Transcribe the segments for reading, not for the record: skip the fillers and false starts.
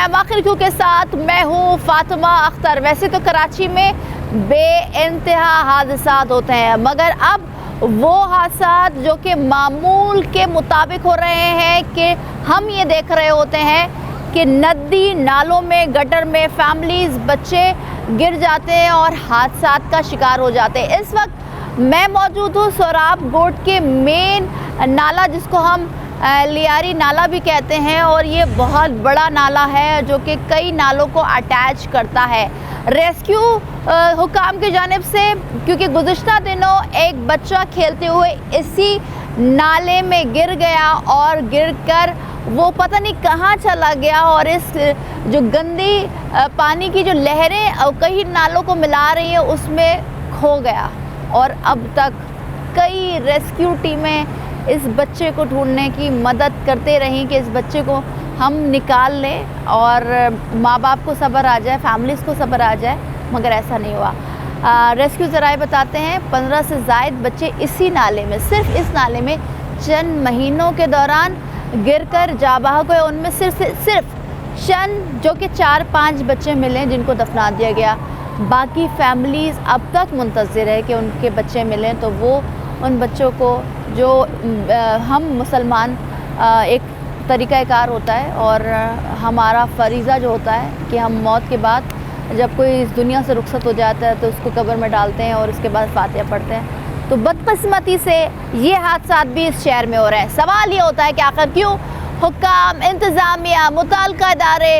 हैं आखिर क्यों के साथ। मैं हूँ फातिमा अख्तर। वैसे तो कराची में बेइंतहा हादसात होते हैं, मगर अब वो हादसात जो कि मामूल के मुताबिक हो रहे हैं कि हम ये देख रहे होते हैं कि नदी नालों में, गटर में फैमिलीज़, बच्चे गिर जाते हैं और हादसात का शिकार हो जाते हैं। इस वक्त मैं मौजूद हूँ सोराब गोट के मेन नाला, जिसको हम लियारी नाला भी कहते हैं, और ये बहुत बड़ा नाला है जो कि कई नालों को अटैच करता है। रेस्क्यू हुकाम की जानिब से, क्योंकि गुज़िश्ता दिनों एक बच्चा खेलते हुए इसी नाले में गिर गया और गिरकर वो पता नहीं कहाँ चला गया, और इस जो गंदी पानी की जो लहरें कई नालों को मिला रही हैं उसमें खो गया। और अब तक कई रेस्क्यू टीमें इस बच्चे को ढूंढने की मदद करते रहीं कि इस बच्चे को हम निकाल लें और माँ बाप को सब्र आ जाए, फैमिलीज़ को सब्र आ जाए, मगर ऐसा नहीं हुआ। रेस्क्यू ज़राए बताते हैं 15 से ज़ायद बच्चे इसी नाले में, सिर्फ इस नाले में चंद महीनों के दौरान गिरकर जा बहक हुए। उनमें सिर्फ चंद जो कि 4-5 बच्चे मिले जिनको दफना दिया गया। बाकी फैमिलीज़ अब तक मुंतज़िर है कि उनके बच्चे मिलें, तो वो उन बच्चों को जो हम मुसलमान एक तरीक़ाकार होता है और हमारा फरीज़ा जो होता है कि हम मौत के बाद जब कोई इस दुनिया से रुखसत हो जाता है तो उसको कब्र में डालते हैं और उसके बाद फातिहा पढ़ते हैं। तो बदकिस्मती से ये हादसात भी इस शहर में हो रहे हैं। सवाल ये होता है कि आखिर क्यों हुक्काम, इंतज़ामिया, मुताल्लिका इदारे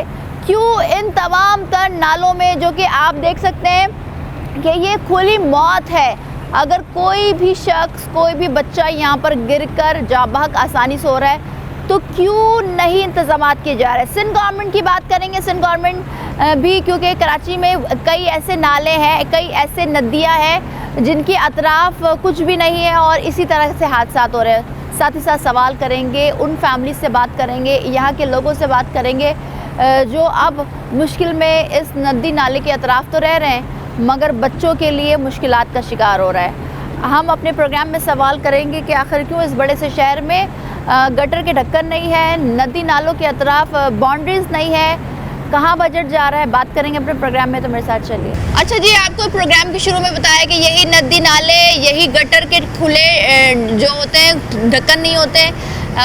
क्यों इन तमाम तर नालों में, जो कि आप देख सकते हैं कि ये खुली मौत है, अगर कोई भी शख्स, कोई भी बच्चा यहाँ पर गिरकर जाबहक आसानी से हो रहा है, तो क्यों नहीं इंतज़ामात किए जा रहे हैं। सिंध गवर्नमेंट की बात करेंगे, सिंध गवर्नमेंट भी, क्योंकि कराची में कई ऐसे नाले हैं, कई ऐसे नदियाँ हैं जिनकी अतराफ कुछ भी नहीं है और इसी तरह से हादसात हो रहे हैं। साथ ही साथ सवाल करेंगे, उन फैमिली से बात करेंगे, यहाँ के लोगों से बात करेंगे जो अब मुश्किल में इस नदी नाले के अतराफ़ तो रह रहे हैं, मगर बच्चों के लिए मुश्किलात का शिकार हो रहा है। हम अपने प्रोग्राम में सवाल करेंगे कि आखिर क्यों इस बड़े से शहर में गटर के ढक्कन नहीं है, नदी नालों के अतराफ़ बाउंड्रीज़ नहीं है, कहाँ बजट जा रहा है, बात करेंगे अपने प्रोग्राम में, तो मेरे साथ चलिए। अच्छा जी, आपको प्रोग्राम के शुरू में बताया कि यही नदी नाले, यही गटर के खुले जो होते हैं, ढक्कन नहीं होते,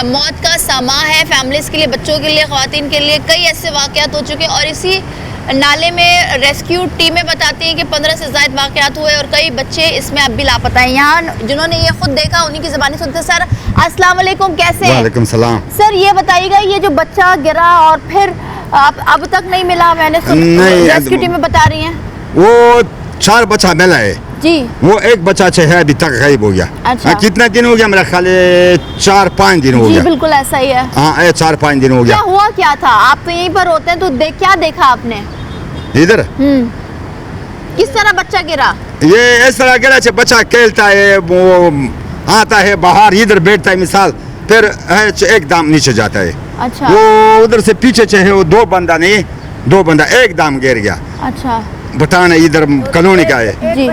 मौत का समा है फैमिलीज़ के लिए, बच्चों के लिए, ख़वातीन के लिए। कई ऐसे वाक़यात हो चुके हैं और इसी नाले में रेस्क्यू टीमें बताती हैं कि 15 से ज़ायद वाक़यात हुए और कई बच्चे इसमें अब भी लापता हैं। यहाँ जिन्होंने ये खुद देखा उन्हीं की ज़बानी सुनते। सर अस्सलाम वालेकुम, कैसे हैं? वालेकुम सलाम। सर ये बताइएगा, ये जो बच्चा गिरा और फिर अब तक नहीं मिला, मैंने सुना रेस्क्यू टीमें बता रही हैं वो 4 बच्चा मिला है जी, वो एक बच्चा है अभी तक गायब हो गया। अच्छा। कितना दिन हो गया? मेरा ख्याल 4-5 दिन हो जी गया। बिल्कुल ऐसा ही है। हाँ 4-5 दिन हो क्या गया। हुआ क्या था? आप तो यहीं पर होते हैं, तो क्या देखा आपने इधर? किस तरह बच्चा गिरा? ये इस तरह गिरा, बच्चा खेलता है, वो आता है बाहर, इधर बैठता है मिसाल, फिर एकदम नीचे जाता है। अच्छा। वो उधर से पीछे है, वो 2 बंदा नहीं, 2 बंदा एकदम गिर गया। अच्छा। बताना इधर कॉलोनी का है जी।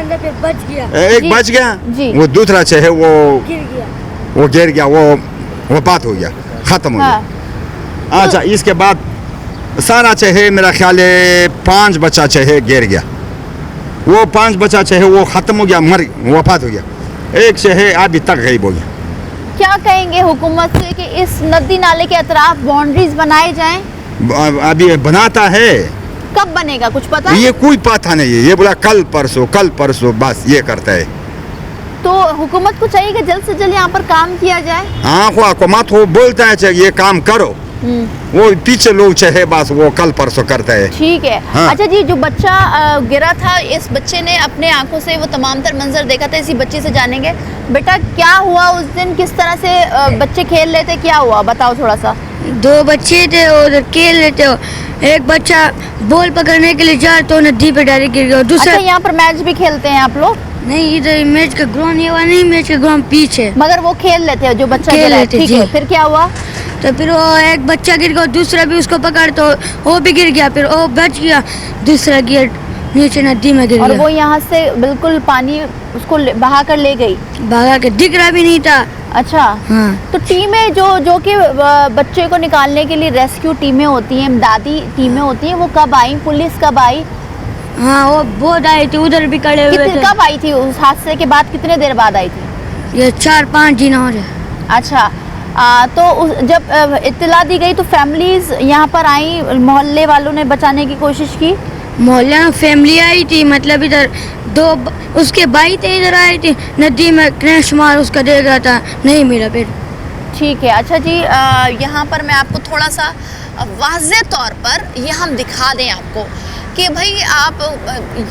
एक बच गया जी। वो दूसरा है वो गिर गया, वो बात हो गया, खत्म हो गया। अच्छा, इसके बाद सारा है मेरा ख्याल है 5 बच्चा है गिर गया, वो 5 बच्चा है वो खत्म हो गया, वफात हो गया। एक है अभी तक गायब हो गया। क्या कहेंगे हुकूमत से कि इस नदी नाले के अतराफ बाउंड्रीज बनाए जाएं? अभी बनाता है, कब बनेगा कुछ पता है? ये कोई पता नहीं है, ये बोला कल परसों बस ये करता है। तो हुकूमत को चाहिए कि जल्द से जल्द यहाँ पर काम किया जाए। हाँ, हुकूमत वो बोलता है ये काम करो, वो पीछे लोग चाहे बस वो कल परसों करता है। ठीक है। हाँ। अच्छा जी, जो बच्चा गिरा था, इस बच्चे ने अपने आंखों से वो तमाम तर मंजर देखा था, इसी बच्चे से जानेंगे। बेटा क्या हुआ उस दिन, किस तरह से बच्चे खेल रहे थे, क्या हुआ बताओ थोड़ा सा। 2 बच्चे थे और खेल रहे थे, एक बच्चा बॉल पकड़ने के लिए जा तो नदी पे डायरेक्ट गिर गया। दूसरा अच्छा, यहाँ पर मैच भी खेलते हैं आप लोग? नहीं, इधर मैच का ग्राउंड ये वाला नहीं, मैच का ग्राउंड पीछे, मगर वो खेल लेते हैं जो बच्चा खेल गिरा है, लेते, ठीक जी। है, फिर क्या हुआ? तो फिर वो एक बच्चा गिर गया, दूसरा भी उसको पकड़ तो वो भी गिर गया, फिर वो बच गया, दूसरा गिर नीचे नदी में गिर और गया। वो यहाँ से बिल्कुल पानी उसको बहा कर ले गई, भागा के दिख रहा भी नहीं था। अच्छा, हाँ तो टीमें जो कि बच्चे को निकालने के लिए रेस्क्यू टीमें होती हैं, इमदादी टीमें होती हैं, वो कब आई? पुलिस कब आई? हाँ वो बहुत आई थी, उधर भी खड़े हुए थे। कब आई थी? उस हादसे के बाद कितने देर बाद आई थी? ये 4-5 दिन हो रहे। अच्छा, तो जब इत्तला दी गई तो फैमिलीज यहाँ पर आई, मोहल्ले वालों ने बचाने की कोशिश की? मोहल्ले में फैमिली आई थी, मतलब इधर उसके भाई थे, इधर आए थे, नदी में क्रैश मार उसका दे गया था, नहीं मिला फिर। ठीक है। अच्छा जी, यहाँ पर मैं आपको थोड़ा सा वाज़े तौर पर ये हम दिखा दें आपको कि भाई आप,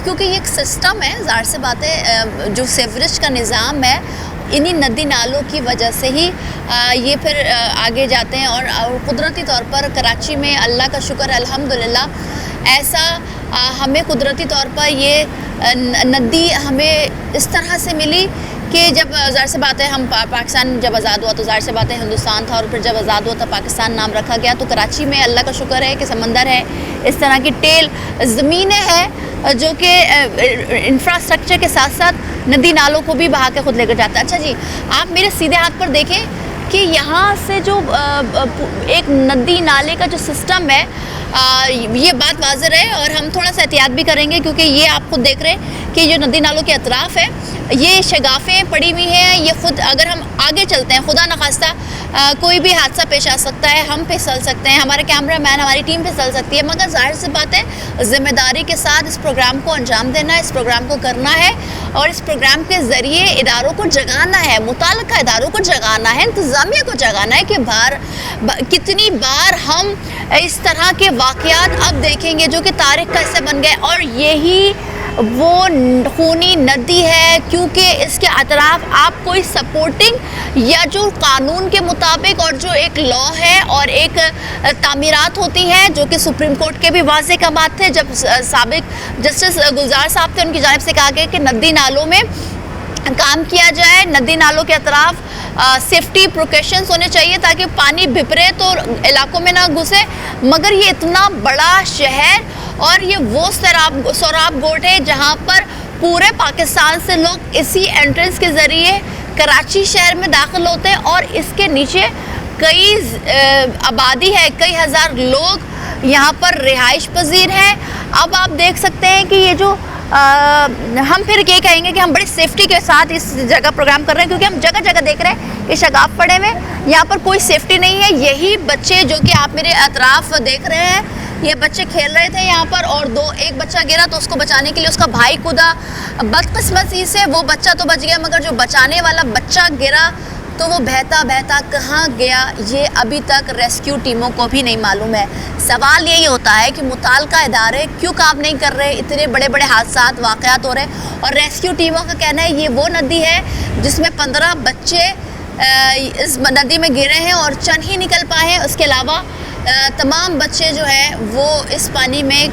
क्योंकि ये एक सिस्टम है, ज़ाहिर सी बात है, जो सीवरेज का निज़ाम है, इन्हीं नदी नालों की वजह से ही ये फिर आगे जाते हैं। और कुदरती तौर पर कराची में अल्लाह का शुक्र है, अल्हम्दुलिल्लाह, ऐसा हमें कुदरती तौर पर ये नदी हमें इस तरह से मिली कि जब ज़ाहिर सी बात है, हम पाकिस्तान जब आज़ाद हुआ तो ज़ाहिर सी बात है हिंदुस्तान था, और फिर जब आज़ाद हुआ तब पाकिस्तान नाम रखा गया। तो कराची में अल्लाह का शुक्र है कि समंदर है, इस तरह की टेल ज़मीनें हैं जो कि इंफ्रास्ट्रक्चर के साथ साथ नदी नालों को भी बहा के खुद लेकर जाता है। अच्छा जी, आप मेरे सीधे हाथ पर देखें कि यहाँ से जो एक नदी नाले का जो सिस्टम है, ये बात वाज़िर है, और हम थोड़ा सा एहतियात भी करेंगे, क्योंकि ये आप खुद देख रहे हैं कि जो नदी नालों के अतराफ़ है, ये शगाफ़ें पड़ी हुई हैं। ये खुद अगर हम आगे चलते हैं, खुदा न खास्ता कोई भी हादसा पेश आ सकता है, हम फिसल सकते हैं, हमारे कैमरामैन, हमारी टीम फिसल सकती है, मगर ज़ाहिर सी बात है ज़िम्मेदारी के साथ इस प्रोग्राम को अंजाम देना है, इस प्रोग्राम को करना है, और इस प्रोग्राम के ज़रिए इदारों को जगाना है, मुताल्लिका इदारों को जगाना है, इंतज़ामिया को जगाना है कि कितनी बार हम इस तरह के वाक़यात अब देखेंगे जो कि तारीख़ का हिस्सा बन गए। और यही वो खूनी नदी है, क्योंकि इसके अतराफ आप कोई सपोर्टिंग या जो कानून के मुताबिक और जो एक लॉ है और एक तामीरात होती हैं, जो कि सुप्रीम कोर्ट के भी वाज़े का बात थे जब साबिक जस्टिस गुलजार साहब थे, उनकी जानिब से कहा गया कि नदी नालों में काम किया जाए, नदी नालों के अतराफ सेफ्टी प्रिकॉशंस होने चाहिए ताकि पानी भिपरे तो इलाकों में ना घुसे। मगर ये इतना बड़ा शहर और ये वो सोराब गोट है जहाँ पर पूरे पाकिस्तान से लोग इसी एंट्रेंस के ज़रिए कराची शहर में दाखिल होते हैं, और इसके नीचे कई आबादी है, कई हज़ार लोग यहाँ पर रिहाइश पजीर हैं। अब आप देख सकते हैं कि ये जो हम फिर ये कहेंगे कि हम बड़ी सेफ्टी के साथ इस जगह प्रोग्राम कर रहे हैं, क्योंकि हम जगह जगह देख रहे हैं कि शगाफ पड़े हुए, यहाँ पर कोई सेफ्टी नहीं है। यही बच्चे जो कि आप मेरे अतराफ देख रहे हैं, ये बच्चे खेल रहे थे यहाँ पर, और एक बच्चा गिरा तो उसको बचाने के लिए उसका भाई कूदा। बदकिस्मती से वो बच्चा तो बच गया, मगर जो बचाने वाला बच्चा गिरा तो वो बहता बहता कहाँ गया, ये अभी तक रेस्क्यू टीमों को भी नहीं मालूम है। सवाल यही होता है कि मुताल्लिका इदारे क्यों काम नहीं कर रहे, इतने बड़े बड़े हादसात वाक़यात हो रहे हैं। और रेस्क्यू टीमों का कहना है ये वो नदी है जिसमें 15 बच्चे इस नदी में गिरे हैं और चंद ही निकल पाए हैं। उसके अलावा तमाम बच्चे जो हैं वो इस पानी में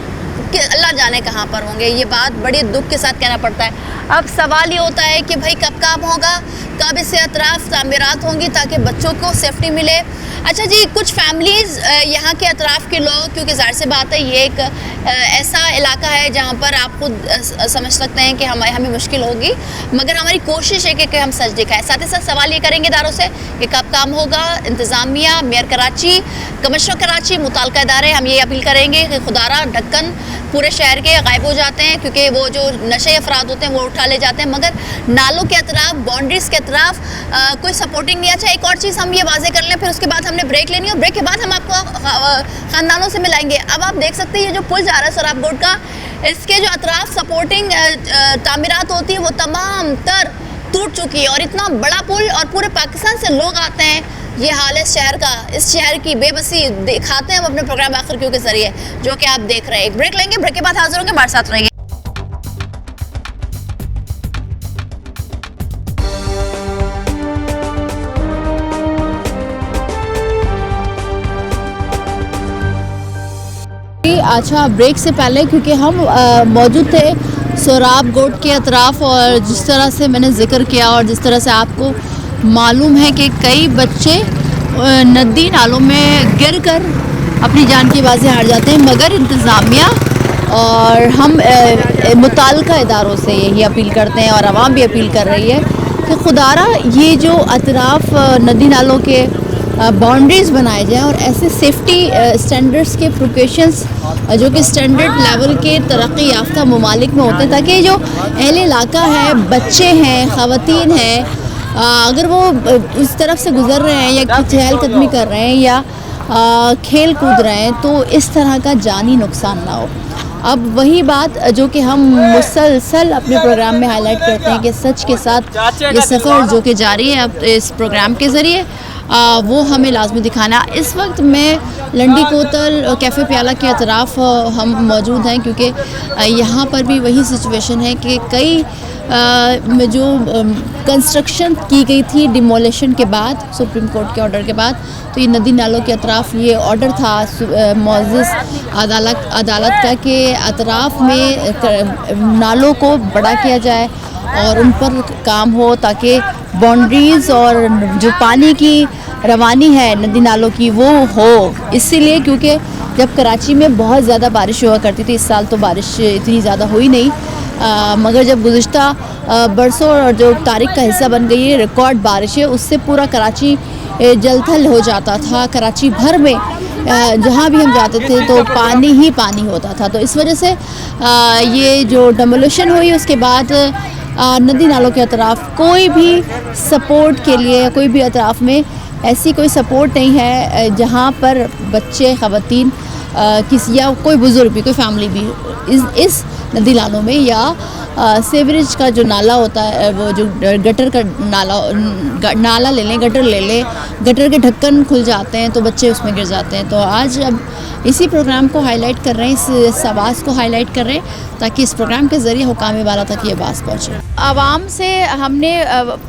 कि अल्लाह जाने कहाँ पर होंगे। ये बात बड़े दुख के साथ कहना पड़ता है। अब सवाल ये होता है कि भाई कब काम होगा, कब इससे अतराफ़ तामीरात होंगी ताकि बच्चों को सेफ्टी मिले। अच्छा जी, कुछ फैमिलीज़ यहाँ के अतराफ़ के लोग, क्योंकि ज़ाहिर सी बात है ये एक ऐसा इलाका है जहाँ पर आप खुद समझ सकते हैं कि हमें मुश्किल होगी, मगर हमारी कोशिश है कि हम सच दिखाएं। साथ ही साथ सवाल ये करेंगे इदारों से कि कब काम होगा। इंतज़ामिया, मेयर कराची, कमिश्नर कराची, मुताल्लिका इदारे, हम ये अपील करेंगे कि खुदारा ढक्कन पूरे शहर के गायब हो जाते हैं, क्योंकि वो जो नशे अफराद होते हैं वो उठा ले जाते हैं, मगर नालों के अतराफ़, बाउंड्रीज़ के अतराफ़ कोई सपोर्टिंग नहीं। अच्छा, एक और चीज़ हम ये वाज़े कर लें, फिर उसके बाद हमने ब्रेक लेनी है, और ब्रेक के बाद हम आपको ख़ानदानों से मिलाएंगे। अब आप देख सकते हैं ये जो पुल जा रहा है सोराब गोट का, इसके जो अतराफ़ सपोर्टिंग तामीरात होती है वो तमाम तर टूट चुकी है, और इतना बड़ा पुल, और पूरे पाकिस्तान से लोग आते हैं। ये हाल है शहर का, इस शहर की बेबसी दिखाते हैं हम अपने प्रोग्राम आखिर क्यों के जरिए, जो कि आप देख रहे हैं। एक ब्रेक लेंगे, ब्रेक के बाद हाजिर होंगे, हमारे साथ रहिए। अच्छा, ब्रेक से पहले क्योंकि हम मौजूद थे सोराब गोट के अतराफ़, और जिस तरह से मैंने ज़िक्र किया और जिस तरह से आपको मालूम है कि कई बच्चे नदी नालों में गिरकर अपनी जान की बाजी हार जाते हैं, मगर इंतज़ामिया और हम मुताल्लिका इदारों से यही अपील करते हैं और आवाम भी अपील कर रही है कि खुदारा ये जो अतराफ़ नदी नालों के बाउंड्रीज़ बनाए जाएँ और ऐसे सेफ्टी स्टैंडर्ड्स के प्रिकॉशंस जो कि स्टैंडर्ड लेवल के तरक्की याफ्ता ममालिक में होते हैं, ताकि जो अहल इलाका है, बच्चे हैं, ख़वातीन हैं, अगर वो उस तरफ से गुज़र रहे हैं या चहलकदमी कर रहे हैं या खेल कूद रहे हैं तो इस तरह का जानी नुकसान ना हो। अब वही बात जो कि हम मुसलसल अपने प्रोग्राम में हाईलाइट करते हैं कि सच के साथ ये सफ़र जो कि जारी है अब इस प्रोग्राम के ज़रिए वो हमें लाजमी दिखाना। इस वक्त मैं लंडी कोतल कैफ़े प्याला के अतराफ़ हम मौजूद हैं, क्योंकि यहाँ पर भी वही सिचुएशन है कि कई जो कंस्ट्रक्शन की गई थी डिमोलिशन के बाद, सुप्रीम कोर्ट के ऑर्डर के बाद, तो ये नदी नालों के अतराफ़ ये ऑर्डर था मुअज़्ज़ज़ अदालत का कि अतराफ़ में नालों को बड़ा किया जाए और उन पर काम हो ताकि बाउंड्रीज़ और जो पानी की रवानी है नदी नालों की वो हो। इसीलिए क्योंकि जब कराची में बहुत ज़्यादा बारिश हुआ करती थी, इस साल तो बारिश इतनी ज़्यादा हुई नहीं, मगर जब गुज़िश्ता बरसों और जो तारीख का हिस्सा बन गई है रिकॉर्ड बारिश है, उससे पूरा कराची जलथल हो जाता था। कराची भर में जहाँ भी हम जाते थे तो पानी ही पानी होता था। तो इस वजह से ये जो डेमोलिशन हुई उसके बाद नदी नालों के अतराफ़ कोई भी सपोर्ट के लिए, कोई भी अतराफ़ में ऐसी कोई सपोर्ट नहीं है जहाँ पर बच्चे, ख़वातीन, किसी या कोई बुज़ुर्ग भी, कोई फैमिली भी इस नदी नालों में या सेवरेज का जो नाला होता है, वो जो गटर का नाला ले लें, गटर ले लें, गटर के ढक्कन खुल जाते हैं तो बच्चे उसमें गिर जाते हैं। तो आज अब इसी प्रोग्राम को हाईलाइट कर रहे हैं, इस आवाज़ को हाईलाइट कर रहे हैं ताकि इस प्रोग्राम के ज़रिए हुकाम वाला तक ये आवाज़ पहुँचे। आवाम से हमने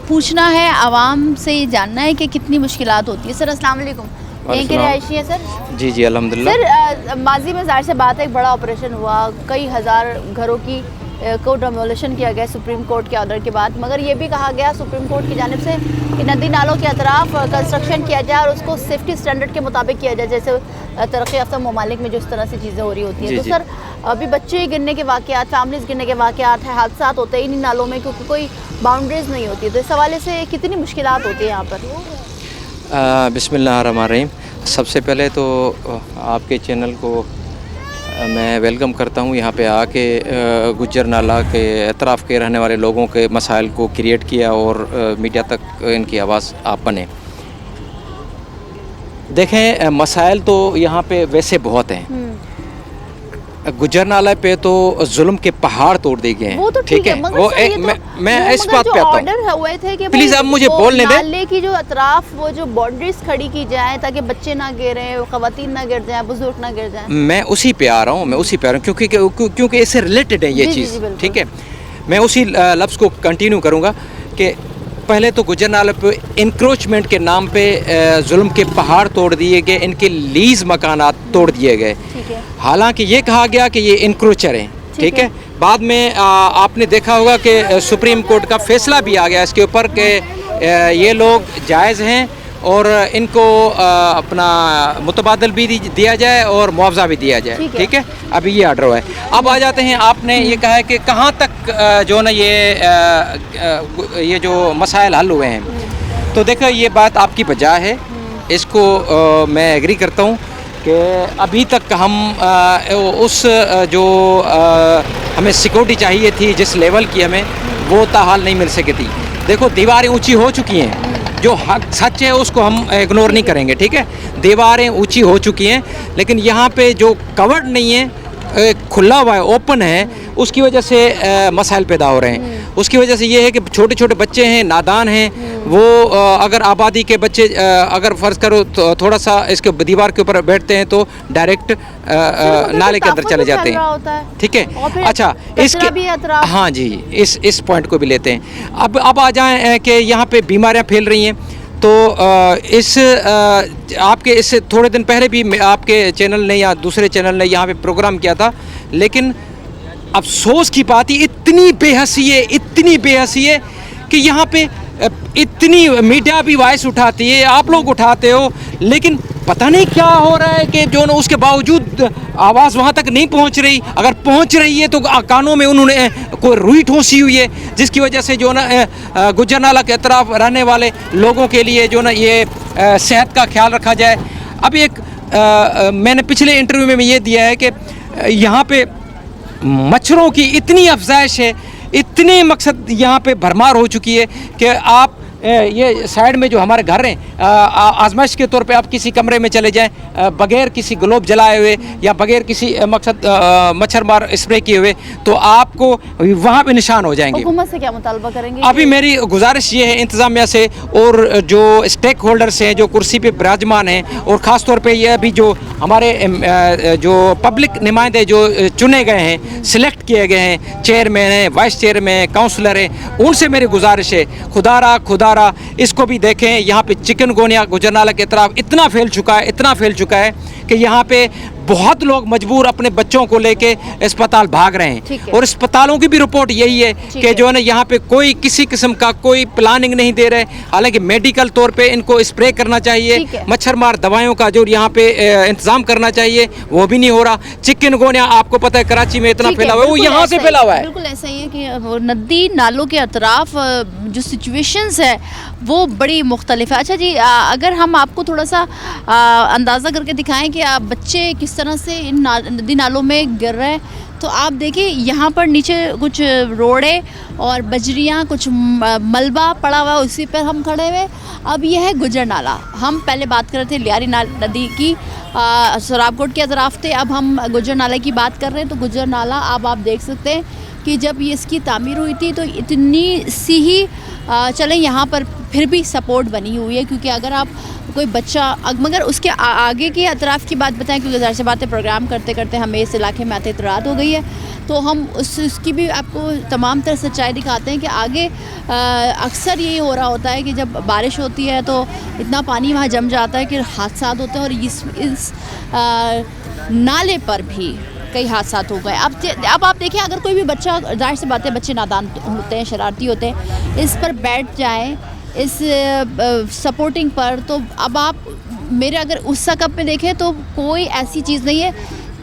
पूछना है, आवाम से ये जानना है कि कितनी मुश्किलात होती है। सर अस्सलाम वालेकुम, यहीं के रिहायशी है सर? जी अल्हम्दुलिल्लाह। सर माजी में ज़ाहिर से बात है, एक बड़ा ऑपरेशन हुआ, कई हज़ार घरों की को डेमोलिशन किया गया सुप्रीम कोर्ट के ऑर्डर के बाद, मगर ये भी कहा गया सुप्रीम कोर्ट की जानिब से कि नदी नालों के अतराफ़ कंस्ट्रक्शन किया जाए और उसको सेफ्टी स्टैंडर्ड के मुताबिक किया जाए, जैसे तरक्की याफ्ता ममालिक में जो इस तरह से चीज़ें हो रही होती हैं। तो सर अभी बच्चे गिरने के वाक़यात, फैमिलीज़ गिरने के वाक़यात है, हादसा होते हैं इन नालों में क्योंकि कोई बाउंड्रीज़ नहीं होती। तो इस हवाले से कितनी मुश्किलात होती है यहाँ पर? बिस्मिल्लाहिर्रहमानिर्रहीम। सबसे पहले तो आपके चैनल को मैं वेलकम करता हूँ यहाँ पे आके गुज्जर नाला के अतराफ़ के रहने वाले लोगों के मसाइल को क्रिएट किया और मीडिया तक इनकी आवाज़ आप बने। देखें मसाइल तो यहाँ पे वैसे बहुत हैं। गुज्जर नाला पे तो जुल्म के पहाड़ तोड़ दिए गए हैं, वो तो ठीक है। वो मैं इस बात पे आता हूँ, ऑर्डर हुए थे कि प्लीज़ आप मुझे बोलने दें। नाले की जो अतराफ वो जो बाउंड्रीज खड़ी की जाए ताकि बच्चे ना गिरें, खवातीन ना गिर जाएं, बुजुर्ग ना गिर जाएं। मैं उसी पे आ रहा हूँ, क्योंकि इससे रिलेटेड है ये चीज़, ठीक है। मैं उसी लफ्ज़ को कंटिन्यू करूँगा कि पहले तो गुज्जर नाले पे इंक्रोचमेंट के नाम पे जुल्म के पहाड़ तोड़ दिए गए, इनके लीज मकानात तोड़ दिए गए। हालांकि ये कहा गया कि ये इंक्रोचर हैं, ठीक है। बाद में आपने देखा होगा कि सुप्रीम कोर्ट का फैसला भी आ गया इसके ऊपर कि ये लोग जायज़ हैं और इनको अपना मुतबादल भी दिया जाए और मुआवजा भी दिया जाए, ठीक है। अभी ये ऑर्डर हुआ है। अब आ जाते हैं, आपने ये कहा है कि कहाँ तक जो ना ये जो मसाइल हल हुए हैं। तो देखो ये बात आपकी बजा है, इसको मैं एग्री करता हूँ कि अभी तक हम उस जो हमें सिक्योरिटी चाहिए थी जिस लेवल की हमें, वो ताहाल नहीं मिल सकी थी। देखो दीवारें ऊंची हो चुकी हैं, जो हक सच है उसको हम इग्नोर नहीं करेंगे, ठीक है। दीवारें ऊंची हो चुकी हैं, लेकिन यहाँ पे जो कवर्ड नहीं है, खुला हुआ है, ओपन है, उसकी वजह से मसाइल पैदा हो रहे हैं। उसकी वजह से ये है कि छोटे छोटे बच्चे हैं, नादान हैं, वो अगर आबादी के बच्चे अगर फ़र्ज़ करो तो थोड़ा सा इसके दीवार के ऊपर बैठते हैं तो डायरेक्ट नाले के अंदर चले जाते हैं, ठीक है। अच्छा, इसके हाँ जी, इस पॉइंट को भी लेते हैं। अब आ जाएँ कि यहाँ पे बीमारियाँ फैल रही हैं। तो आपके इससे थोड़े दिन पहले भी आपके चैनल ने या दूसरे चैनल ने यहाँ पे प्रोग्राम किया था, लेकिन अफसोस की बात ही इतनी बेहसी है कि यहाँ पे इतनी मीडिया भी वॉइस उठाती है, आप लोग उठाते हो, लेकिन पता नहीं क्या हो रहा है कि जो ना उसके बावजूद आवाज़ वहाँ तक नहीं पहुँच रही। अगर पहुँच रही है तो कानों में उन्होंने कोई रुई ठोंसी हुई है, जिसकी वजह से जो ना गुज्जर नाला के तरफ रहने वाले लोगों के लिए जो ना ये सेहत का ख्याल रखा जाए। अभी एक मैंने पिछले इंटरव्यू में ये दिया है कि यहाँ पे मच्छरों की इतनी अफजाइश है, इतने मकसद यहाँ पे भरमार हो चुकी है कि आप ये साइड में जो हमारे घर हैं, आजमाइश के तौर पे आप किसी कमरे में चले जाएं बगैर किसी ग्लोब जलाए हुए या बगैर किसी मकसद मच्छर मार स्प्रे किए हुए, तो आपको वहाँ पे निशान हो जाएंगे। हुकूमत से क्या मुतालबा करेंगे? अभी मेरी गुजारिश ये है इंतज़ामिया से और जो स्टेक होल्डर्स हैं जो कुर्सी पे विराजमान हैं, और ख़ास तौर पे ये अभी जो हमारे जो पब्लिक नुमाइंदे जो चुने गए हैं, सिलेक्ट किए गए हैं, चेयरमैन हैं, वाइस चेयरमैन, काउंसलर हैं, उनसे मेरी गुजारिश है खुदारा इसको भी देखें। यहाँ पे चिकनगुनिया गुजरनाला की तरफ इतना फैल चुका है कि यहाँ पे बहुत लोग मजबूर अपने बच्चों को लेके अस्पताल भाग रहे हैं, और अस्पतालों की भी रिपोर्ट यही है कि जो है ना यहाँ पे कोई किसी किस्म का कोई प्लानिंग नहीं दे रहे। हालांकि मेडिकल तौर पे इनको स्प्रे करना चाहिए, मच्छर मार दवाइयों का जो यहाँ पे इंतजाम करना चाहिए, वो भी नहीं हो रहा। चिकनगुनिया आपको पता है कराची में इतना फैला हुआ है, वो यहाँ से फैला हुआ है। बिल्कुल ऐसा ही है कि नदी नालों के अतराफ जो सिचुएशंस है वो बड़ी मुख्तलिफ है। अच्छा जी, अगर हम आपको थोड़ा सा अंदाज़ा करके दिखाएं कि आप बच्चे किस तरह से इन नदी नालों में गिर रहे हैं, तो आप देखिए यहाँ पर नीचे कुछ रोड़े और बजरियाँ, कुछ मलबा पड़ा हुआ है, उसी पर हम खड़े हुए। अब यह है गुजर नाला। हम पहले बात कर रहे थे लियारी नदी की, सराबकोट के अतराफ थे, अब हम गुजर नाला की बात कर रहे हैं। तो गुजर नाला अब आप देख सकते हैं कि जब ये इसकी तामीर हुई थी तो इतनी सी ही चलें यहाँ पर फिर भी सपोर्ट बनी हुई है, क्योंकि अगर आप कोई बच्चा, मगर उसके आगे के अतराफ़ की बात बताएं, क्योंकि ज़ाहिर सी बात है प्रोग्राम करते करते हमें इस इलाके में आते रात हो गई है, तो हम उसकी भी आपको तमाम तरह सच्चाई दिखाते हैं कि आगे अक्सर यही हो रहा होता है कि जब बारिश होती है तो इतना पानी वहाँ जम जाता है कि हादसात होते हैं, और इस नाले पर भी कई हादसा हो गए। अब आप देखें, अगर कोई भी बच्चा, जाहिर सी बात है बच्चे नादान होते हैं, शरारती होते हैं, इस पर बैठ जाए इस सपोर्टिंग पर, तो अब आप मेरे अगर उस सकअप में देखें तो कोई ऐसी चीज़ नहीं है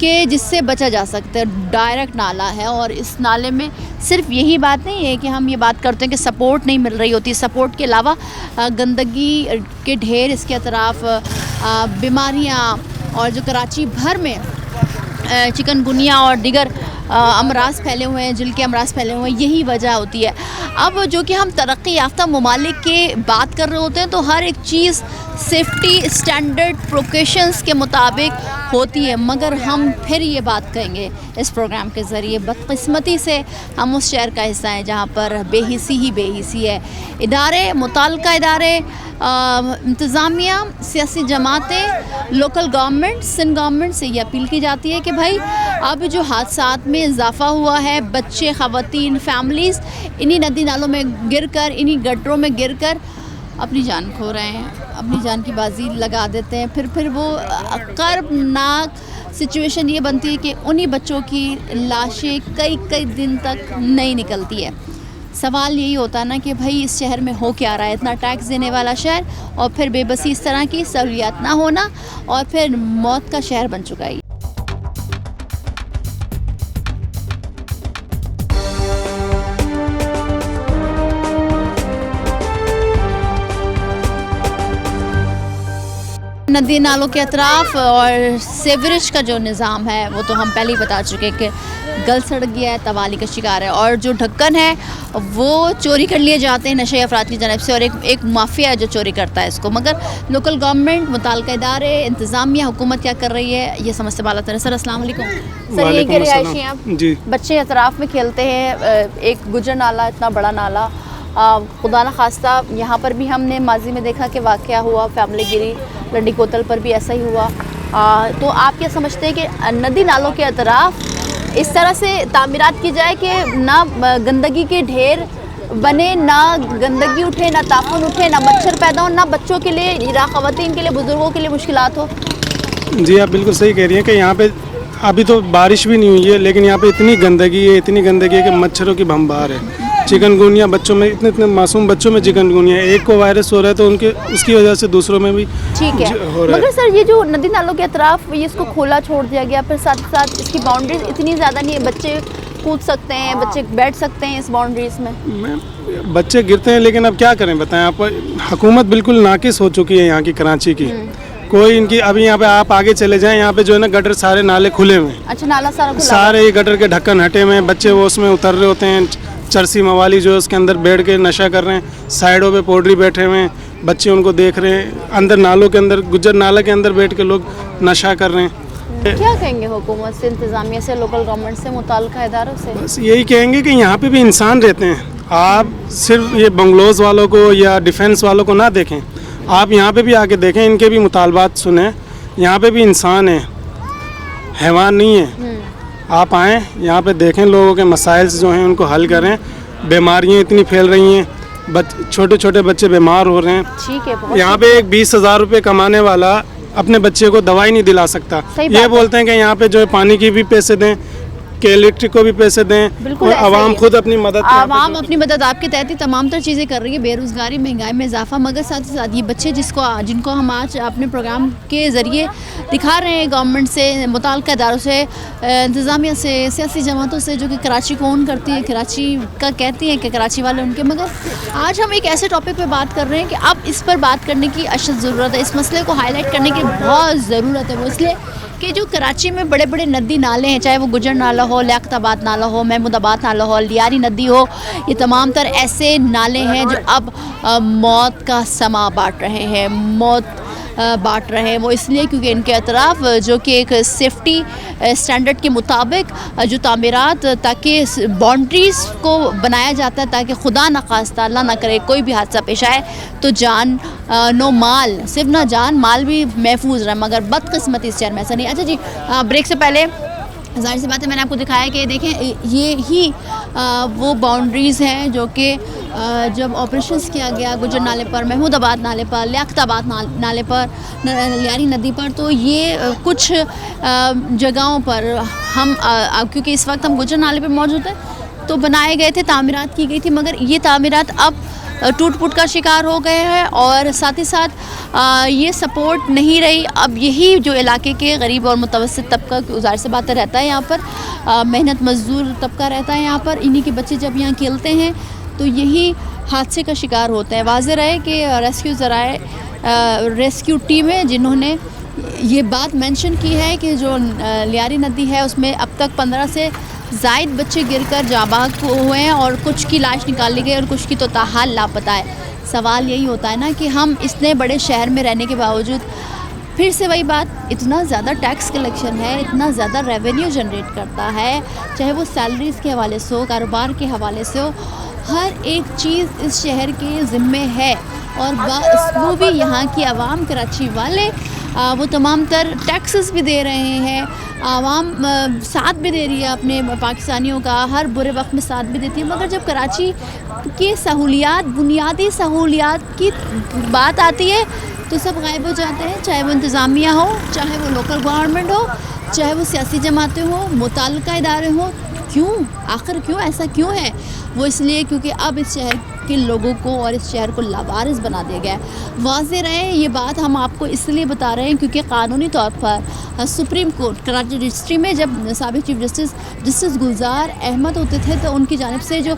कि जिससे बचा जा सकता है। डायरेक्ट नाला है, और इस नाले में सिर्फ यही बात नहीं है कि हम ये बात करते हैं कि सपोर्ट नहीं मिल रही होती, सपोर्ट के अलावा गंदगी के ढेर इसके अतराफ़, बीमारियाँ, और जो कराची भर में चिकनगुनिया और दीगर अमराज फैले हुए हैं, जिल के अमराज फैले हुए हैं, यही वजह होती है। अब जो कि हम तरक्की याफ्ता ममालिक के बात कर रहे होते हैं तो हर एक चीज़ सेफ्टी स्टैंडर्ड प्रोकेशंस के मुताबिक होती है, मगर हम फिर ये बात कहेंगे इस प्रोग्राम के ज़रिए, बदकिस्मती से हम उस शहर का हिस्सा हैं जहाँ पर बेहिसी ही बेहिसी है। इदारे, मुताल्लिका इदारे, इंतज़ामिया, सियासी जमातें, लोकल गवर्नमेंट, सिंध गवर्नमेंट से ये अपील की जाती है कि भाई अब जो हादसात में इजाफ़ा हुआ है, बच्चे, ख़वातीन, फैमिलीज़ इन्हीं नदी नालों में गिरकर, इन्हीं गटरों में गिरकर अपनी जान खो रहे हैं, अपनी जान की बाजी लगा देते हैं। फिर वो कर्बनाक सिचुएशन ये बनती है कि उन्हीं बच्चों की लाशें कई दिन तक नहीं निकलती है। सवाल यही होता है ना कि भाई इस शहर में हो क्या रहा है, इतना टैक्स देने वाला शहर, और फिर बेबसी इस तरह की सहूलियात ना होना, और फिर मौत का शहर बन चुका है। नदी नालों के अतराफ़ और सेवरेज का जो निज़ाम है वो तो हम पहले ही बता चुके कि गल सड़ गया है, तबाही का शिकार है, और जो ढक्कन है वो चोरी कर लिए जाते हैं नशे अफराद की जानब से, और एक माफिया है जो चोरी करता है इसको। मगर लोकल गवर्नमेंट, मुताल्लिका इदारे, इंतज़ामिया, हुकूमत क्या कर रही है, ये समझते बाला तरह। सर अस्सलाम वालेकुम। सर ये कि रिहायशी हैं आप जी, बच्चे अतराफ़ में खेलते हैं, एक गुजर नाला, इतना बड़ा नाला, खुदा न खास्ता यहाँ पर भी हमने माजी में देखा कि वाक़या हुआ, फैमिली गिरी, लंडी कोतल पर भी ऐसा ही हुआ। तो आप क्या समझते हैं कि नदी नालों के अतराफ़ इस तरह से तामीरात की जाए कि ना गंदगी के ढेर बने, ना गंदगी उठे, ना ताफुन उठे, ना मच्छर पैदा हो, ना बच्चों के लिए, या ख़वातीन के लिए, बुज़ुर्गों के लिए मुश्किलात हो? जी आप बिल्कुल सही कह रही हैं कि यहाँ पे अभी तो बारिश भी नहीं हुई है, लेकिन यहाँ पे इतनी गंदगी है कि मच्छरों की भंबार है। चिकनगुनिया बच्चों में, इतने इतने मासूम बच्चों में चिकनगुनिया, एक को वायरस हो रहा है तो उनके उसकी वजह से दूसरों में भी ठीक है। हो रहा है। मगर सर ये जो नदी नालों के अतराफ ये इसको खोला छोड़ दिया गया, फिर साथ ही साथ इसकी बाउंड्रीज इतनी ज़्यादा नहीं है, बच्चे कूद सकते हैं, बच्चे बैठ सकते हैं इस बाउंड्रीज में। बच्चे गिरते हैं, लेकिन अब क्या करें बताएं आप, हुकूमत बिल्कुल नाकिस हो चुकी है यहाँ की, कराची की। कोई इनकी अभी यहाँ पे आप आगे चले जाएं, यहाँ पे जो है ना गटर सारे नाले खुले हुए हैं। अच्छा, नाला सारा खुला सारे गटर के ढक्कन हटे हुए हैं, बच्चे वो उसमें उतर रहे होते हैं, चरसी मवाली जो है उसके अंदर बैठ के नशा कर रहे हैं, साइडों पे पोड्री बैठे हुए हैं, बच्चे उनको देख रहे हैं, अंदर नालों के अंदर, गुज्जर नाला के अंदर बैठ के लोग नशा कर रहे हैं। क्या कहेंगे हुकूमत से, इंतज़ामिया से, लोकल गवर्नमेंट से, मुताल्लिका इदारों से? बस यही कहेंगे कि यहाँ पे भी इंसान रहते हैं, आप सिर्फ ये बंगलोज वालों को या डिफेंस वालों को ना देखें, आप यहाँ पे भी आके देखें, इनके भी मुतालबात सुने, यहाँ पे भी इंसान है, हैवान नहीं है। आप आएँ यहाँ पे देखें, लोगों के मसाइल जो हैं उनको हल करें। बीमारियाँ इतनी फैल रही हैं, छोटे छोटे बच्चे बीमार हो रहे हैं। ठीक है, यहाँ पे एक 20,000 रुपये कमाने वाला अपने बच्चे को दवाई नहीं दिला सकता। ये बोलते हैं कि यहाँ पे जो है पानी की भी पैसे दें, के इलेक्ट्रिक को भी पैसे दें, और आवाम खुद अपनी मदद, आवाम अपनी मदद आपके तहत ही तमाम तर चीज़ें कर रही है, बेरोज़गारी, महंगाई में इजाफा, मगर साथ ही साथ ये बच्चे जिनको हम आज अपने प्रोग्राम के ज़रिए दिखा रहे हैं, गवर्नमेंट से, मुताल्लिका इदारों से, इंतज़ामिया से, सियासी जमातों से, जो कि कराची को ओन करती है, कराची का कहती हैं कि कराची वाले उनके। मगर आज हम एक ऐसे टॉपिक पर बात कर रहे हैं कि अब इस पर बात करने की अशद ज़रूरत है, इस मसले को हाईलाइट करने की बहुत ज़रूरत है। वो इसलिए कि जो कराची में बड़े बड़े नदी नाले हैं, चाहे वो गुजर नाला हो, लियाकताबाद नाला हो, महमूदाबाद नाला हो, लियारी नदी हो, ये तमाम तर ऐसे नाले हैं जो अब मौत का समा बांट रहे हैं, बांट रहे हैं। वो इसलिए क्योंकि इनके अतराफ़ जो कि एक सेफ्टी स्टैंडर्ड के मुताबिक जो तामीरात, ताकि बाउंड्रीज़ को बनाया जाता है ताकि खुदा न खास्ता, अल्लाह ना करे, कोई भी हादसा पेश आए तो जान नो माल, सिर्फ ना जान, माल भी महफूज रहे। मगर बदकिस्मती इस शहर में ऐसा नहीं। अच्छा जी, ब्रेक से पहले ज़ाहिर सी बात है, मैंने आपको दिखाया कि देखें ये ही वो बाउंड्रीज़ हैं जो कि जब ऑपरेशंस किया गया गुजर नाले पर, महमूदाबाद नाले पर, लियाकताबाद नाले पर, लियारी नदी पर, तो ये कुछ जगहों पर हम क्योंकि इस वक्त हम गुजर नाले पर मौजूद हैं, तो बनाए गए थे, तामीरात की गई थी, मगर ये तामीरात अब टूट फूट का शिकार हो गए हैं और साथ ही साथ ये सपोर्ट नहीं रही। अब यही जो इलाके के गरीब और मुतवस्सित तबका, ज़ाहिर सी बात रहता है यहाँ पर, मेहनत मजदूर तबका रहता है यहाँ पर, इन्हीं के बच्चे जब यहाँ खेलते हैं तो यही हादसे का शिकार होते हैं। वाज़ेह रहे कि रेस्क्यू टीमें जिन्होंने ये बात मेंशन की है कि जो लियारी नदी है उसमें अब तक 15 से ज़ायद बच्चे गिरकर जाबाग हुए हैं और कुछ की लाश निकाल ली गई और कुछ की तो ताहाल लापता है। सवाल यही होता है ना कि हम इतने बड़े शहर में रहने के बावजूद, फिर से वही बात, इतना ज़्यादा टैक्स कलेक्शन है, इतना ज़्यादा रेवेन्यू जनरेट करता है, चाहे वो सैलरीज़ के हवाले से हो, कारोबार के हवाले से हो, हर एक चीज़ इस शहर के ज़िम्मे है। और वो भी यहाँ की आवाम, कराची वाले, वो तमाम तर टैक्सेस भी दे रहे हैं, आवाम साथ भी दे रही है अपने पाकिस्तानियों का, हर बुरे वक्त में साथ भी देती है। मगर जब कराची की सहूलियात, बुनियादी सहूलियात की बात आती है तो सब गायब हो जाते हैं, चाहे वो इंतज़ामिया हो, चाहे वो लोकल गवर्नमेंट हो, चाहे वो सियासी जमातें हों, मुताल्लिका इदारे हों। क्यों, आखिर क्यों, ऐसा क्यों है? वो इसलिए क्योंकि अब इस शहर के लोगों को और इस शहर को लावारिस बना दिया गया है। वाज़ेह रहे, ये बात हम आपको इसलिए बता रहे हैं क्योंकि क़ानूनी तौर पर सुप्रीम कोर्ट कराची डिस्ट्रिक्ट में जब साबिक़ चीफ जस्टिस गुलजार अहमद होते थे तो उनकी जानिब से जो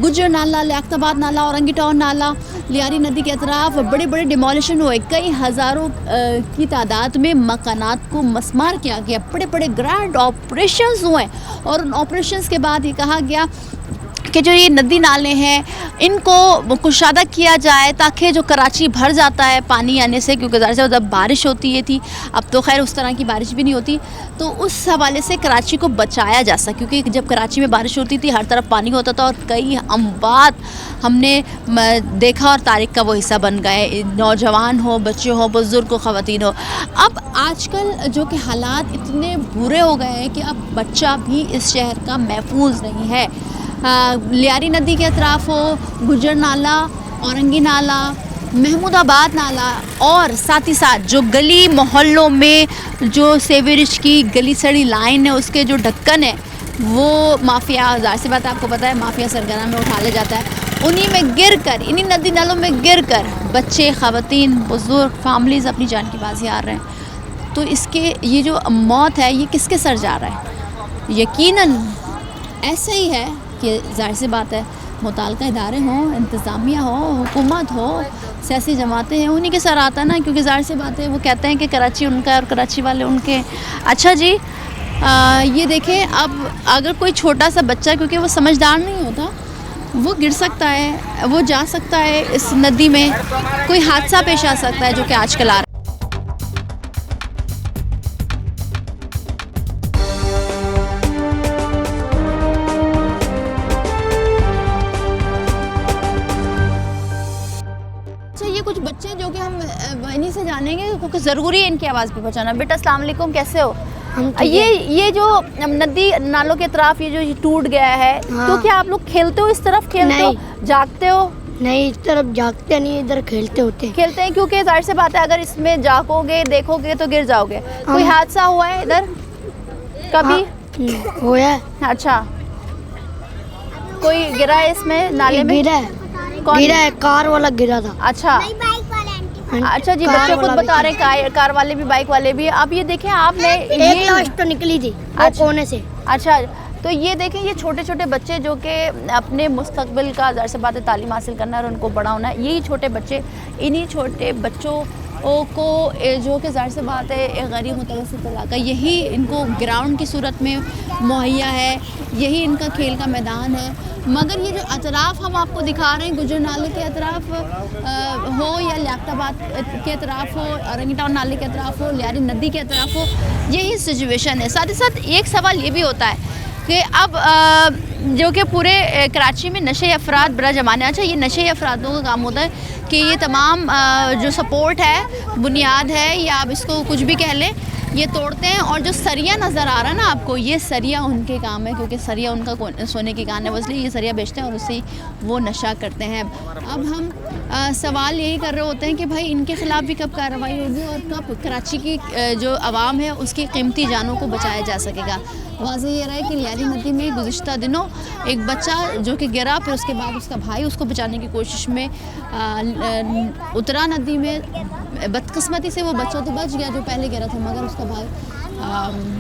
गुजर नाला, लियाकताबाद नाला, औरंगी टाउन नाला, लियारी नदी के अतराफ़ बड़े बड़े डिमोलिशन हुए, कई हज़ारों की तादाद में मकानात को मस्मार किया गया, बड़े बड़े ग्रैंड ऑपरेशंस हुए और उन ऑपरेशंस के बाद ये कहा गया कि जो ये नदी नाले हैं इनको कुशादा किया जाए ताकि जो कराची भर जाता है पानी आने से, क्योंकि ज़ाहिर से जब बारिश होती है थी, अब तो खैर उस तरह की बारिश भी नहीं होती, तो उस हवाले से कराची को बचाया जा सके। क्योंकि जब कराची में बारिश होती थी हर तरफ पानी होता था और कई अमवात हमने देखा और तारीख़ का वो हिस्सा बन गए, नौजवान हो, बच्चे हो, बुज़ुर्ग हो, ख़वातीन हो। अब आजकल जो कि हालात इतने बुरे हो गए हैं कि अब बच्चा भी इस शहर का महफूज नहीं है। लियारी नदी के अतराफ़ हो, गुजर नाला, औरंगी नाला, महमूदाबाद नाला और साथ ही साथ जो गली मोहल्लों में जो सेवरेज की गली सड़ी लाइन है उसके जो ढक्कन है वो माफिया, ज़ाहिर सी बात है आपको पता है माफिया सरगना में उठा ले जाता है, उन्हीं में गिर कर, इन्हीं नदी नालों में गिर कर बच्चे, ख़वातीन, बुज़ुर्ग, फैमिलीज़ अपनी जान की बाजी हार रहे हैं। तो इसके ये जो मौत है ये किसके सर जा रहा है? यकीनन ऐसा ही है कि ज़ाहिर सी बात है मुताल्लिक़ा इदारे हों, इंतज़ामिया हो, हुकूमत हो, सियासी जमातें हैं, उन्हीं के सर आता है ना, क्योंकि ज़ाहिर सी बात है वो कहते हैं कि कराची उनका और कराची वाले उनके। अच्छा जी, ये देखें, अब अगर कोई छोटा सा बच्चा, क्योंकि वो समझदार नहीं होता, वो गिर सकता है, वो जा सकता है इस नदी में, कोई हादसा पेश आ सकता है जो कि आजकल आ रहा है। अच्छा, ये कुछ बच्चे जो कि हम इन्हीं से जानेंगे क्योंकि ज़रूरी है इनकी आवाज़ भी पहुँचाना। बेटा अस्सलाम वालेकुम, कैसे हो? ये जो नदी नालों के तरफ ये जो टूट गया है, हाँ। तो क्या आप लोग खेलते हो, इस तरफ खेलते हो, जागते हो? नहीं, इस तरफ जागते नहीं, इधर खेलते होते हैं। खेलते हैं, क्योंकि जाहिर सी बात है अगर इसमें जागोगे देखोगे तो गिर जाओगे। कोई हादसा हुआ है इधर कभी? हुआ है। अच्छा, कोई गिरा है इसमें नाले में? गिरा है, कौन गिरा है, कार वाला गिरा था। अच्छा अच्छा जी, बच्चे खुद बता रहे हैं कार वाले भी, बाइक वाले भी। अब ये देखें आपने एक लाश तो निकली थी वो कोने से। अच्छा, तो ये देखें ये छोटे छोटे बच्चे जो कि अपने मुस्तकबिल का ज़ाहिर सी बात है तालीम हासिल करना है और उनको बड़ा होना है, यही छोटे बच्चे, इन्हीं छोटे बच्चों को जो कि ज़ाहिर सी बात है एक गरीब मुतवस्सित इलाका, यही इनको ग्राउंड की सूरत में मुहैया है, यही इनका खेल का मैदान है। मगर ये जो अतराफ़ हम आपको दिखा रहे हैं, गुजर नाले के अतराफ़ हो या लियाकताबाद के अतराफ़ हो, औरंगी टाउन नाले के अतराफ़ हो, लियारी नदी के अतराफ़ हो, यही सिचुएशन है। साथ ही साथ एक सवाल ये भी होता है कि अब जो कि पूरे कराची में नशे अफराद बड़ा जमाना। अच्छा, ये नशे अफरादों का काम होता है कि ये तमाम जो सपोर्ट है, बुनियाद है, या आप इसको कुछ भी कह लें, ये तोड़ते हैं। और जो सरिया नज़र आ रहा है ना आपको, ये सरिया उनके काम है, क्योंकि सरिया उनका सोने की कान है, इसलिए ये सरिया बेचते हैं और उससे वो नशा करते हैं। अब हम सवाल यही कर रहे होते हैं कि भाई इनके ख़िलाफ़ भी कब कार्रवाई होगी और कब कराची की जो आवाम है उसकी कीमती जानों को बचाया जा सकेगा। वाज़ेह ये रहा है कि लियारी नदी में गुज़िश्ता दिनों एक बच्चा जो कि गिरा, फिर उसके बाद उसका भाई उसको बचाने की कोशिश में उतरा नदी में। बदकिस्मती से वो बच्चा तो बच गया जो पहले गिरा था, मगर उसका भाई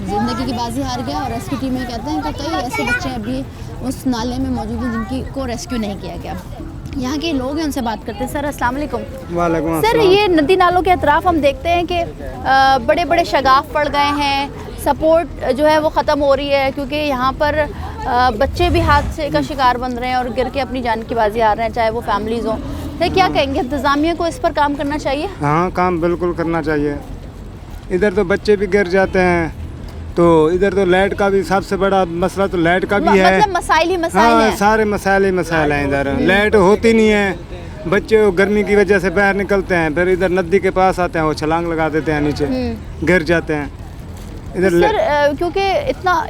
ज़िंदगी की बाजी हार गया। और रेस्क्यू टीम में कहते हैं कि कई ऐसे बच्चे अभी उस नाले में मौजूद हैं जिनकी को रेस्क्यू नहीं किया गया। यहाँ के लोग हैं, उनसे बात करते हैं। सर अस्सलाम वालेकुम। वालेकुम सर, ये नदी नालों के अतराफ़ हम देखते हैं कि बड़े बड़े शगाफ पड़ गए हैं, सपोर्ट जो है वो ख़त्म हो रही है, क्योंकि यहाँ पर बच्चे भी हादसे का शिकार बन रहे हैं और गिर के अपनी जान की बाजी हार रहे हैं, चाहे वो फैमिलीज़ हों। तो क्या कहेंगे, इंतज़ामिया को इस पर काम करना चाहिए? हाँ, काम बिल्कुल करना चाहिए। इधर तो बच्चे भी गिर जाते हैं, तो इधर तो लाइट का भी सबसे बड़ा मसला तो लाइट का भी है। मतलब मसाइल ही मसाइल हैं। सारे मसाइल ही मसाइल हैं। इधर लाइट होती नहीं है, बच्चे गर्मी की वजह से बाहर निकलते हैं, फिर इधर नदी के पास आते हैं, वो छलांग लगा देते हैं, नीचे गिर जाते हैं। इधर सर क्योंकि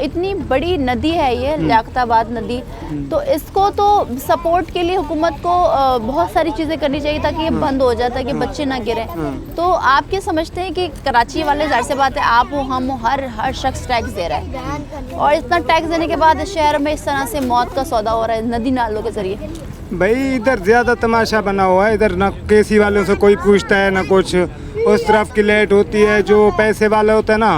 इतनी बड़ी नदी है ये लियाकताबाद नदी, तो इसको तो सपोर्ट के लिए हुकूमत को बहुत सारी चीज़ें करनी चाहिए ताकि ये बंद हो जाए, ताकि बच्चे ना गिरें। तो आप क्या समझते हैं कि कराची वाले, ज़ाहिर सी बात है आप हो, हम हो, हर शख्स टैक्स दे रहा है, और इतना टैक्स देने के बाद इस शहर में इस तरह से मौत का सौदा हो रहा है नदी नालों के ज़रिए? भाई इधर ज़्यादा तमाशा बना हुआ है। इधर ना केसी वालों से कोई पूछता है ना कुछ। उस तरफ की लाइट होती है, जो पैसे वाले होते हैं ना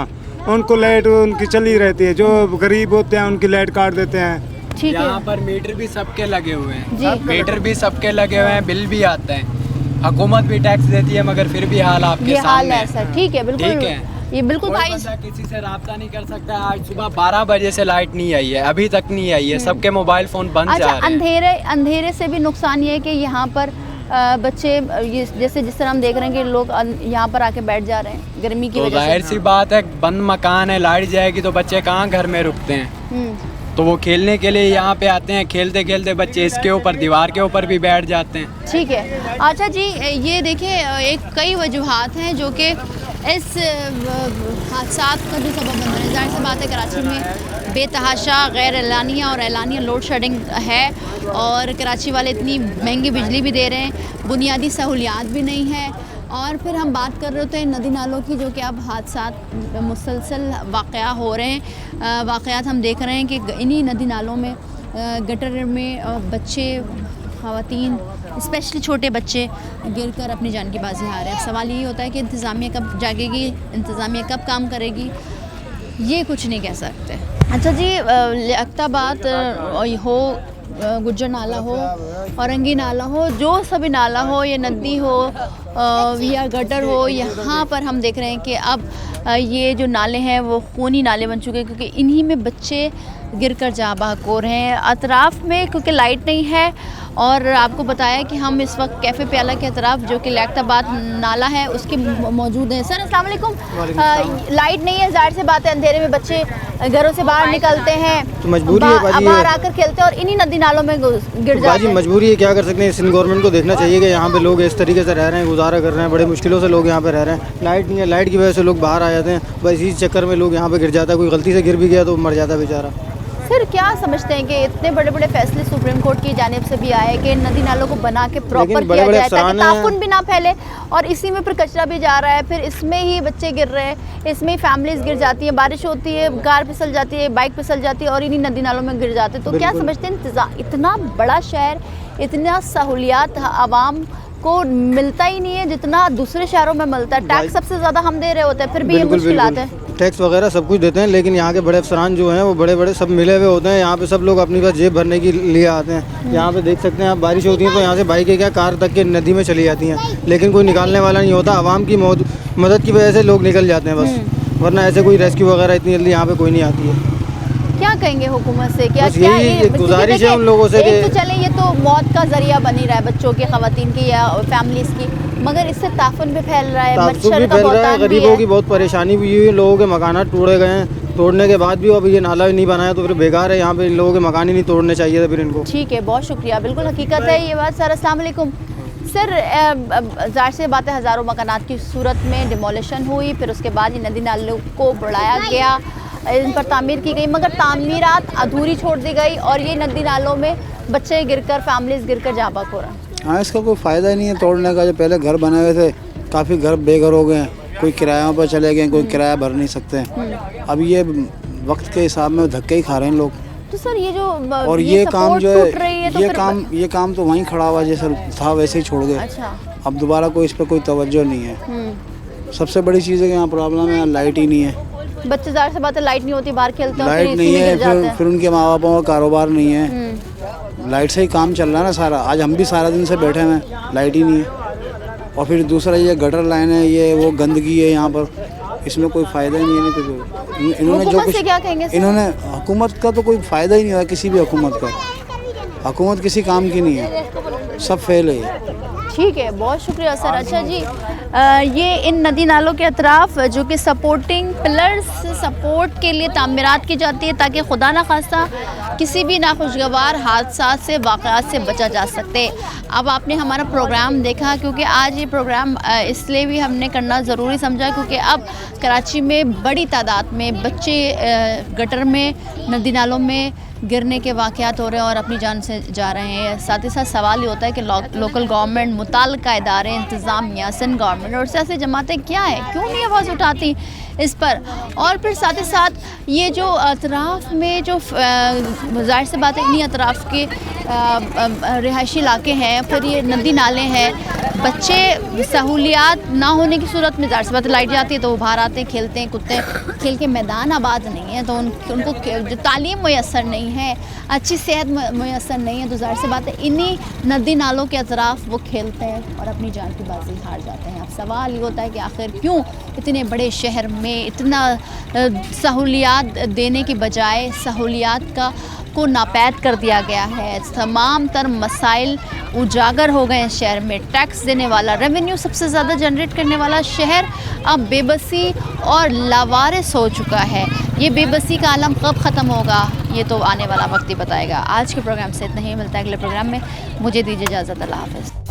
उनको लाइट उनकी चली रहती है, जो गरीब होते हैं उनकी लाइट काट देते हैं। ठीक है, यहाँ पर मीटर भी सबके लगे हुए जी। हैं, मीटर भी सबके लगे हुए हैं, बिल भी आते हैं, हुकूमत भी टैक्स देती है, मगर फिर भी हाल आपके ये हाल सामने है सर। ठीक है, बिल्कुल ठीक है। ये बिल्कुल कोई भाई बंदा किसी से रब्ता नहीं कर सकता। आज सुबह 12 बजे से लाइट नहीं आई है, अभी तक नहीं आई है, सबके मोबाइल फ़ोन बंद जा अच्छा, रहे हैं। अंधेरे से भी नुकसान ये है कि यहाँ पर बच्चे ये जैसे जिस तरह हम देख रहे हैं कि लोग यहाँ पर आके बैठ जा रहे हैं गर्मी की तो वजह जाहिर से। सी बात है, बंद मकान है, लाइट जाएगी तो बच्चे कहाँ घर में रुकते हैं, तो वो खेलने के लिए यहाँ पे आते हैं। खेलते खेलते बच्चे इसके ऊपर, दीवार के ऊपर भी बैठ जाते हैं। ठीक है। अच्छा जी, ये देखिए एक कई वजूहात हैं जो कि इस हादसात का जो सबब बन रहे हैं। ज़ाहिर सी बात है कराची में बेतहाशा गैर एलानिया और एलानिया लोड शेडिंग है, और कराची वाले इतनी महंगी बिजली भी दे रहे हैं, बुनियादी सहूलियात भी नहीं है, और फिर हम बात कर रहे होते हैं नदी नालों की, जो कि अब हादसा मुसलसल वाक़या हो रहे हैं। वाक़यात हम देख रहे हैं कि इन्हीं नदी नालों में गटर में बच्चे, ख़वातीन, स्पेशली छोटे बच्चे गिरकर अपनी जान की बाजी हार रहे हैं। सवाल ये होता है कि इंतज़ामिया कब जागेगी, इंतज़ामिया कब काम करेगी, ये कुछ नहीं कह सकते। अच्छा जी, लियाकताबाद हो, गुज्जर नाला हो, औरंगी नाला हो, जो सभी नाला हो, ये नदी हो या गटर हो, यहाँ पर हम देख रहे हैं कि अब ये जो नाले हैं वो खूनी नाले बन चुके हैं, क्योंकि इन्हीं में बच्चे गिरकर जाँ बहक हैं। अतराफ़ में क्योंकि लाइट नहीं है, और आपको बताया कि हम इस वक्त कैफ़े प्याला के अतराफ़, जो कि लियाकताबाद नाला है, उसके मौजूद हैं। सर अस्सलाम वालेकुम। लाइट नहीं है, ज़ाहिर सी बात है, अंधेरे में बच्चे घरों से बाहर निकलते हैं, तो मजबूरी है बाजी, बाहर आकर खेलते हैं और इन्हीं नदी नालों में गिर जाते हैं। मजबूरी है, क्या कर सकते हैं। सिंध गवर्नमेंट को देखना चाहिए कि यहाँ पे लोग इस तरीके से रह रहे हैं, गुजारा कर रहे हैं, बड़े मुश्किलों से लोग यहाँ पे रह रहे हैं। लाइट नहीं है, लाइट की वजह से लोग बाहर आ जाते हैं, बस इसी चक्कर में लोग यहाँ पे गिर जाता है। कोई गलती से गिर भी गया तो मर जाता बेचारा। सर क्या समझते हैं कि इतने बड़े बड़े फैसले सुप्रीम कोर्ट की जानिब से भी आए कि नदी नालों को बना के प्रॉपर किया जाए ताकि ताफुन भी ना फैले, और इसी में फिर कचरा भी जा रहा है, फिर इसमें ही बच्चे गिर रहे हैं, इसमें ही फैमिलीज गिर जाती है, बारिश होती है, कार फिसल जाती है, बाइक फिसल जाती है और इन्हीं नदी नालों में गिर जाते हैं। तो क्या समझते हैं, इतना बड़ा शहर, इतना सहूलियात आवाम को मिलता ही नहीं है जितना दूसरे शहरों में मिलता है। टैक्स सबसे ज़्यादा हम दे रहे होते हैं, फिर भी ये मुश्किलात है। टैक्स वगैरह सब कुछ देते हैं, लेकिन यहाँ के बड़े अफसरान जो हैं वो बड़े बड़े सब मिले हुए होते हैं। यहाँ पे सब लोग अपनी पास जेब भरने के लिए आते हैं। यहाँ पे देख सकते हैं आप, बारिश होती है तो यहाँ से बाइकें क्या कार तक के नदी में चली जाती हैं, लेकिन कोई निकालने वाला नहीं होता। आवाम की मदद की वजह से लोग निकल जाते हैं बस, वरना ऐसे कोई रेस्क्यू वगैरह इतनी जल्दी यहाँ पे कोई नहीं आती है। क्या कहेंगे हुकूमत से, क्या यही गुजारिश है उन लोगों से कि तो चले ये तो मौत का जरिया बनी रहा है बच्चों की, ख़वातीन की या फैमिलीज़ की, मगर इससे ताफुन भी फैल रहा है, मच्छर का बहुत, गरीबों की बहुत परेशानी भी हुई है। लोगों के मकान तोड़े गए हैं, तोड़ने के बाद भी अब ये नाला नहीं बनाया तो फिर बेकार है। यहाँ पे इन लोगों के मकान ही नहीं तोड़ने चाहिए थे फिर इनको। ठीक है, बहुत शुक्रिया, बिल्कुल हकीकत है ये बात। सर अस्सलाम वालेकुम। सर ज़ाहिर से बात है, हज़ारों मकानात की सूरत में डिमोलिशन हुई, फिर उसके बाद ये नदी नालों को बढ़ाया गया, इन पर तामीर की गई, मगर तामीरात अधूरी छोड़ दी गई और ये नदी नालों में बच्चे गिरकर, फैमिलीज गिरकर जाँ बहक हो रहा है। हाँ, इसका कोई फ़ायदा नहीं है तोड़ने का। जो पहले घर बने हुए थे, काफ़ी घर बेघर हो गए हैं, कोई किरायों पर चले गए, कोई किराया भर नहीं सकते हैं। अब ये वक्त के हिसाब में धक्के ही खा रहे हैं लोग। तो सर ये जो और ये काम जो है, तो ये काम तो वहीं खड़ा हुआ जैसे था वैसे ही छोड़ गए। अच्छा। अब दोबारा कोई इस पर कोई तवज्जो नहीं है। सबसे बड़ी चीज़ है कि यहाँ प्रॉब्लम है, लाइट ही नहीं है। बच्चे ज़ाहिर सी बात है, लाइट नहीं होती, बाहर खेलते हैं, लाइट नहीं है, फिर उनके माँ बापों का कारोबार नहीं है। लाइट से ही काम चल रहा है ना सारा। आज हम भी सारा दिन से बैठे हैं, लाइट ही नहीं है। और फिर दूसरा ये गटर लाइन है, ये वो गंदगी है यहाँ पर, इसमें कोई फ़ायदा ही नहीं है। कुछ इन्होंने जो कुछ क्या कहेंगे, इन्होंने हुकूमत का तो कोई फ़ायदा ही नहीं हुआ, किसी भी हुकूमत का। हुकूमत किसी काम की नहीं है, सब फेल है। ठीक है, बहुत शुक्रिया सर। अच्छा जी, ये इन नदी नालों के अतराफ़ जो कि सपोर्टिंग पिलर्स सपोर्ट के लिए तामीरात की जाती है ताकि खुदा न खास्ता किसी भी नाखुशगवार हादसा से, वाक़यात से बचा जा सके। अब आपने हमारा प्रोग्राम देखा, क्योंकि आज ये प्रोग्राम इसलिए भी हमने करना ज़रूरी समझा क्योंकि अब कराची में बड़ी तादाद में बच्चे गटर में, नदी नालों में गिरने के वाक़यात हो रहे हैं और अपनी जान से जा रहे हैं। साथ ही साथ सवाल ये होता है कि लोकल गवर्नमेंट, मुताल्लिका इदारे, इंतज़ामिया, सिंध गवर्नमेंट और सियासी जमातें क्या है, क्यों नहीं आवाज़ उठाती इस पर। और फिर साथ ही साथ ये जो अतराफ़ में जो ज़ाहिर सी बात है, इन्हीं अतराफ़ के रिहायशी इलाके हैं, फिर ये नदी नाले हैं, बच्चे सहूलियात ना होने की सूरत में ज़ाहिर सी बात है, लाइट जाती है तो वो बाहर आते हैं, खेलते हैं, कूदते हैं, खेल के मैदान आबाद नहीं है, तो उनको जो तालीम मैसर नहीं है, अच्छी सेहत मैसर नहीं है, तो ज़ाहिर सी बात है इन्हीं नदी नालों के अतराफ़ वो खेलते हैं और अपनी जान की बाजी हार जाते हैं। अब सवाल ये होता है कि आखिर क्यों इतने बड़े शहर में इतना सहूलियात देने की बजाय सहूलियात को नापैद कर दिया गया है। तमाम तर मसाइल उजागर हो गए हैं शहर में। टैक्स देने वाला, रेवेन्यू सबसे ज़्यादा जनरेट करने वाला शहर अब बेबसी और लावारिस हो चुका है। ये बेबसी का आलम कब ख़त्म होगा, ये तो आने वाला वक्त ही बताएगा। आज के प्रोग्राम से इतना ही, मिलता है अगले प्रोग्राम में। मुझे दीजिए इजाज़त, अल्लाह हाफ़िज़।